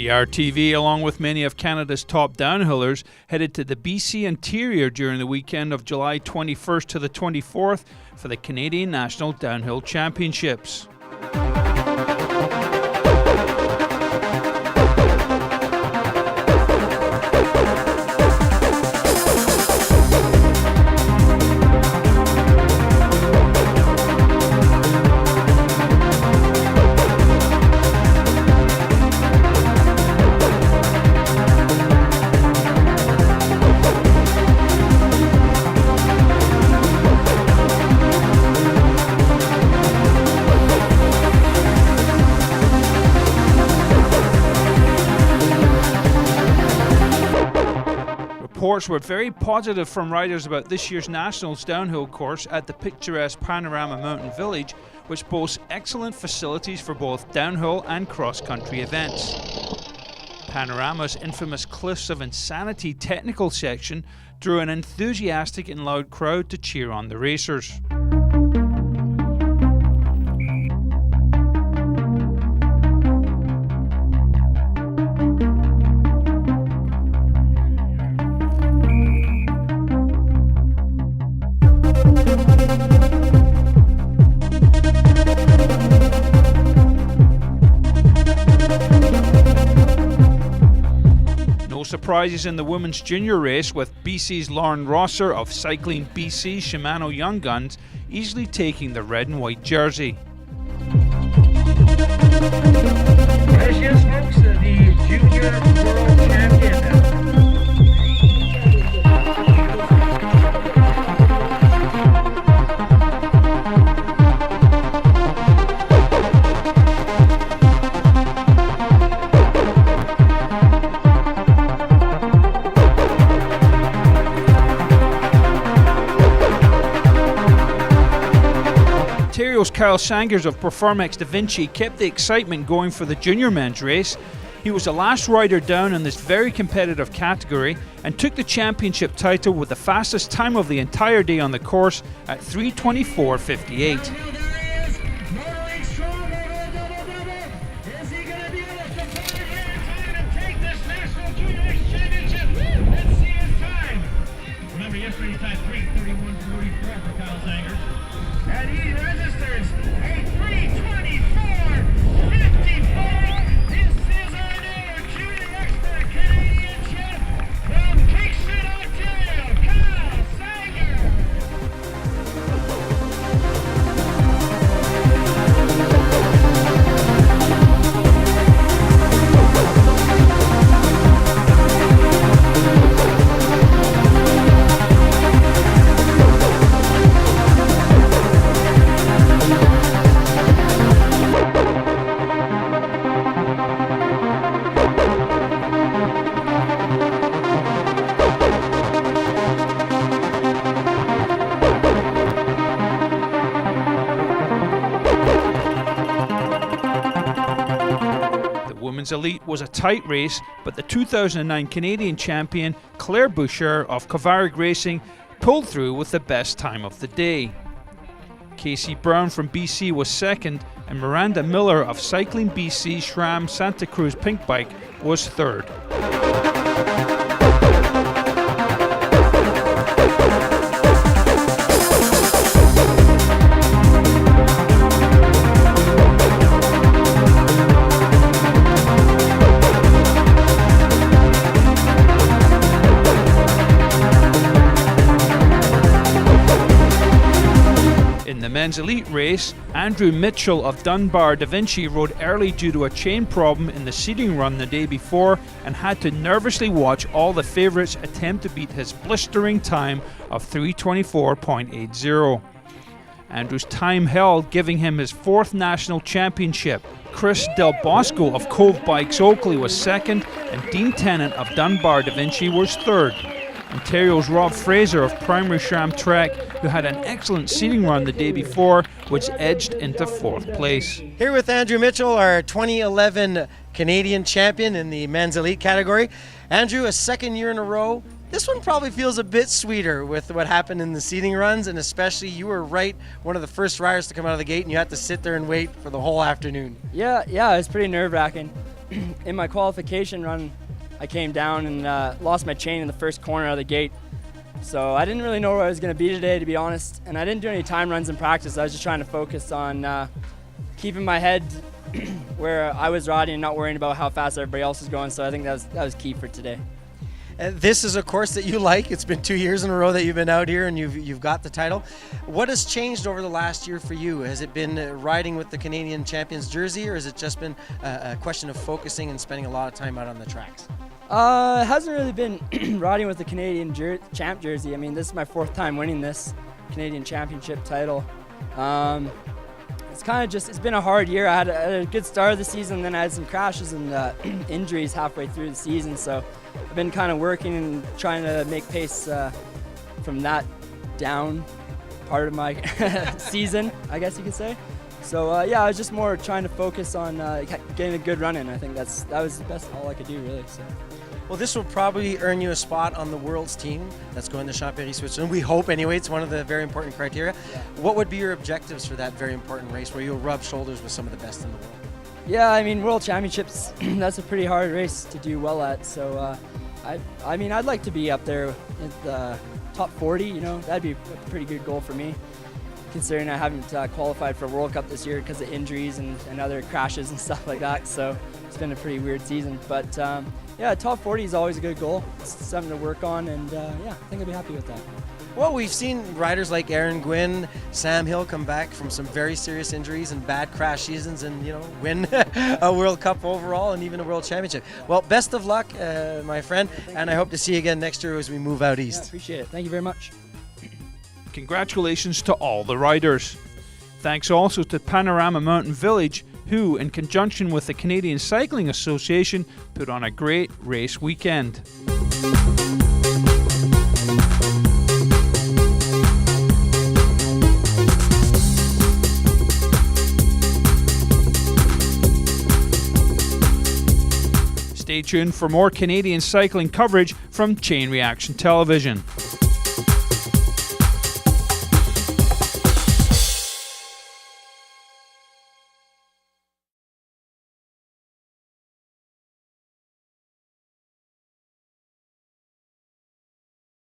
TRTV, along with many of Canada's top downhillers, headed to the BC interior during the weekend of July 21st to the 24th for the Canadian National Downhill Championships. Reports were very positive from riders about this year's Nationals downhill course at the picturesque Panorama Mountain Village, which boasts excellent facilities for both downhill and cross-country events. Panorama's infamous Cliffs of Insanity technical section drew an enthusiastic and loud crowd to cheer on the racers. No surprises in the women's junior race, with BC's Lauren Rosser of Cycling BC Shimano Young Guns easily taking the red and white jersey. Yes, yes, folks, the junior world champion. Ontario's Kyle Sangers of Performex Da Vinci kept the excitement going for the junior men's race. He was the last rider down in this very competitive category and took the championship title with the fastest time of the entire day on the course at 3:24.58. Yesterday's time 3:31.44 for Kyle Sangers. And he registers a 3:24.54. This is our new junior expert Canadian champ from Kingston, Ontario, Kyle Sangers. Women's Elite was a tight race, but the 2009 Canadian champion Claire Boucher of Kovarig Racing pulled through with the best time of the day. Casey Brown from BC was second, and Miranda Miller of Cycling BC SRAM Santa Cruz Pink Bike was third. In the men's elite race, Andrew Mitchell of Dunbar Da Vinci rode early due to a chain problem in the seeding run the day before and had to nervously watch all the favourites attempt to beat his blistering time of 3:24.80. Andrew's time held, giving him his fourth national championship. Chris Del Bosco of Cove Bikes Oakley was second, and Dean Tennant of Dunbar Da Vinci was third. Ontario's Rob Fraser of Primary SRAM Trek, who had an excellent seeding run the day before, was edged into fourth place. Here with Andrew Mitchell, our 2011 Canadian champion in the men's elite category. Andrew, a second year in a row. This one probably feels a bit sweeter with what happened in the seeding runs, and especially you were one of the first riders to come out of the gate, and you had to sit there and wait for the whole afternoon. Yeah, it's pretty nerve-wracking. in my qualification run, I came down and lost my chain in the first corner of the gate. So I didn't really know where I was going to be today, to be honest. And I didn't do any time runs in practice. I was just trying to focus on keeping my head where I was riding and not worrying about how fast everybody else was going. So I think that was key for today. This is a course that you like. It's been 2 years in a row that you've been out here and you've got the title. What has changed over the last year for you? Has it been riding with the Canadian Champions jersey, or has it just been a question of focusing and spending a lot of time out on the tracks? It hasn't really been riding with the Canadian champ jersey. I mean, this is my 4th time winning this Canadian Championship title. It's kind of just, it's been a hard year. I had a good start of the season, then I had some crashes and injuries halfway through the season. So I've been kind of working and trying to make pace from that down part of my season, I guess you could say. So yeah, I was just more trying to focus on getting a good run in. I think that was the best, all I could do really. So. Well, this will probably earn you a spot on the world's team that's going to Champéry, Switzerland. We hope anyway. It's one of the very important criteria. Yeah. What would be your objectives for that very important race where you'll rub shoulders with some of the best in the world? Yeah, I mean, World Championships, that's a pretty hard race to do well at. So I mean, I'd like to be up there at the top 40, you know. That'd be a pretty good goal for me, considering I haven't qualified for a World Cup this year because of injuries and other crashes and stuff like that. So it's been a pretty weird season. But yeah, top 40 is always a good goal. It's something to work on, and yeah, I think I'd be happy with that. Well, we've seen riders like Aaron Gwynn, Sam Hill come back from some very serious injuries and bad crash seasons and, you know, win a World Cup overall and even a World Championship. Well, best of luck, my friend, and I hope to see you again next year as we move out east. Yeah, appreciate it. Thank you very much. Congratulations to all the riders. Thanks also to Panorama Mountain Village, who, in conjunction with the Canadian Cycling Association, put on a great race weekend. Stay tuned for more Canadian cycling coverage from Chain Reaction Television.